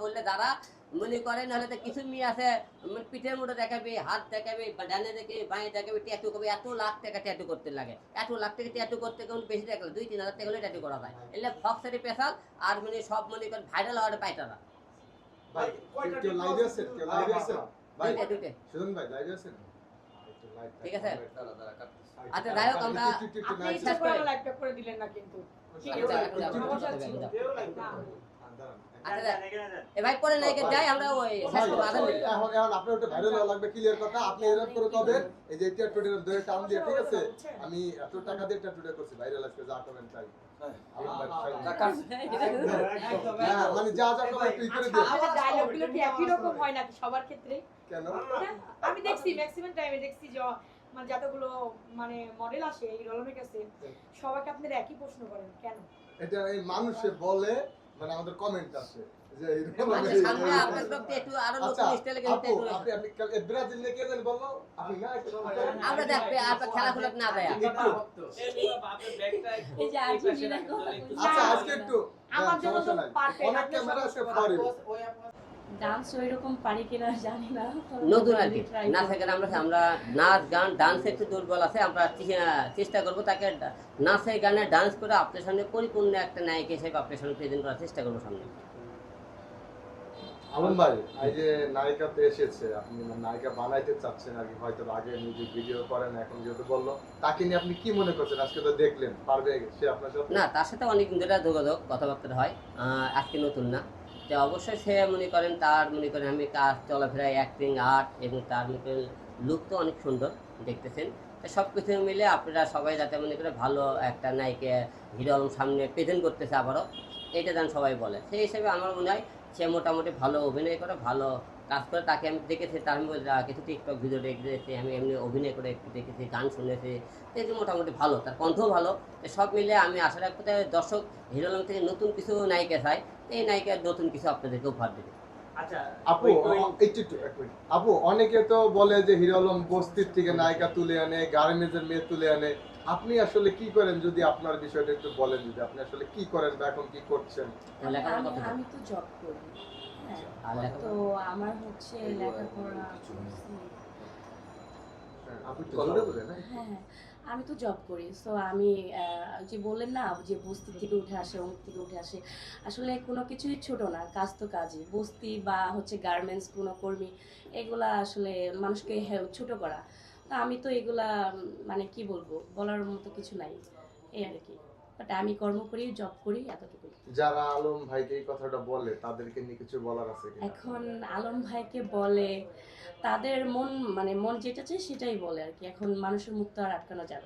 বললে যারা মনে করেন হলে তো কিছু মেয়ে আছে পিঠের মধ্যে দেখাবে, হাত দেখাবে, ডানে দেখে বাঁয়ে দেখাবে, ট্যাটু করবে, এত লাখ টাকা ট্যাটু করতে লাগে। এত লাখ টাকা ট্যাটু করতে কেমন বেশি টাকা 2-3 হাজার টাকা হলে ট্যাটু করা যায়। এলে ফক্সারি পেশাল আর মানে সব মনে করেন ভাইরাল হওয়ার পাইতারা। ভাই কেউ লাইভে আছেন? কেউ লাইভে আছেন? ভাই দুইটা সুজন ভাই লাইভে আছেন? ঠিক আছে। আচ্ছা যাই হোক আমরা আপনি ইচ্ছা করে আমার লাইভটা করে দিলেন না কিন্তু ঠিক আছে সমস্যা ছিল আচ্ছা এ ভাই পরে নাইকে যাই আমরা ওই শেষ করব আদান দিই। এখন আপনি ওটা ভাইরাল হওয়া লাগবে, ক্লিয়ার কথা। আপনি এরকম করে কবেন এই যে ট্যাটুটা ধরে টাউন দিয়ে, ঠিক আছে? আমি এত টাকা দিয়ে ট্যাটুটা করছি, ভাইরাল আজকে যা কমেন্ট চাই। হ্যাঁ মানে যা যা কমেন্ট তুই করে দিও। আমাদের ডায়লগগুলো কি একই রকম হয় নাকি সবার ক্ষেত্রে? কেন? আমি দেখছি ম্যাক্সিমাম টাইমে দেখছি যে মানে যতগুলো মানে মডেল আসে এই রলমের কাছে সবাইকে আপনারা একই প্রশ্ন করেন কেন? এটা এই মানুষে বলে, মানে আমাদের কমেন্ট আছে যে এইরকম। আচ্ছা সামনে আপনার তো ট্যাটু আরো নতুন স্টাইলে কিন্তু ট্যাটু আপনি ব্রাজিল নিয়ে কে জানি বললো আপনি না আমরা দেখবে আপনার খেলাধুলা না যায় একটু এই যে আর্জেন্টিনার কথা আচ্ছা আজকে একটু আমার জন্য তো অনেক পারফেক্ট ক্যামেরা আছে ফরি ডান্স ওইরকম পারি কিনা জানি না, নতুন আর কি না থাকে আমরা নাচ গান ডান্সে একটু দুর্বল আছে, আমরা চেষ্টা করবো তাকে নাচে গানে ডান্স করে আপনার সামনে পরিপূর্ণ একটা নায়িকা হিসেবে আপনার সামনে প্রেজেন্ট করার চেষ্টা করবো সামনে। আলম ভাই এই যে নায়িকা তো এসেছে, আপনি নায়িকা বানাইতে চাচ্ছেন আর কি, হয়তো আগে মিউজিক ভিডিও করেন, এখন যেহেতু বললো তাকে নিয়ে আপনি কি মনে করছেন? আজকে তো দেখলেন, পারবে সে আপনার সাথে? না তার সাথে অনেক দিন ধরে যোগাযোগ কথাবার্তা হয়, আজকে নতুন না। তো অবশ্যই সে মনে করেন তার মনে করেন আমি কাজ চলাফেরা অ্যাক্টিং আর্ট এবং তার মনে করেন লুক তো অনেক সুন্দর দেখতেছেন। তো সব কিছু মিলে আপনারা সবাই যাতে মনে করে ভালো একটা নায়িকা হিরো আলম সামনে প্রেজেন্ট করতেছে আবারও, এটা যেন সবাই বলে। সেই হিসেবে আমার মনে হয় সে মোটামুটি ভালো অভিনয় করে, ভালো কাজ করে। তাকে আমি দেখেছি, তার আমি কিছু টিকটক ভিডিও দেখেছি, আমি এমনি অভিনয় করে একটু দেখেছি, গান শুনেছি, এই মোটামুটি ভালো, তার কণ্ঠও ভালো। সব মিলে আমি আশা রাখবো দর্শক হিরো আলম থেকে নতুন কিছু নায়িকা চাই, এই নায়িকার নতুন কিছু আপনাদেরকে উপহার দেবে। আচ্ছা আপু আপু অনেকে তো বলে যে হিরো আলম বস্তির থেকে নায়িকা তুলে আনে, গার্মেন্টসের মেয়ে তুলে আনে, আপনি আসলে কি করেন? যদি আপনার বিষয়টা একটু বলেন, যদি আপনি আসলে কি করেন বা এখন কি করছেন? আমি তো জব করি, হ্যাঁ। তো আমার হচ্ছে লেখাপড়া করছি। আপনি তো জবে বলেন না? হ্যাঁ আমি তো জব করি। সো আমি যে বললেন না যে বস্তি থেকে উঠে আসে, অমুক থেকে উঠে আসে, আসলে কোনো কিছুই ছোট না, কাজ তো কাজই। বস্তি বা হচ্ছে গার্মেন্টস কোনো কর্মী, এগুলা আসলে মানুষকে ছোট করা। তো আমি তো এগুলা মানে কি বলবো, বলার মতো কিছু নাই, এই আর কি। বাট আমি কর্ম করি, জব করি, এতটুকুই। যারা আলম ভাইকে এই কথাটা বলে তাদেরকে নিয়ে কিছু বলার আছে কিনা? এখন আলম ভাইকে বলে তাদের মন, মানে মন যেটা চায় সেটাই বলে আর কি। এখন মানুষের মুখ তো আর আটকানো যাবে না।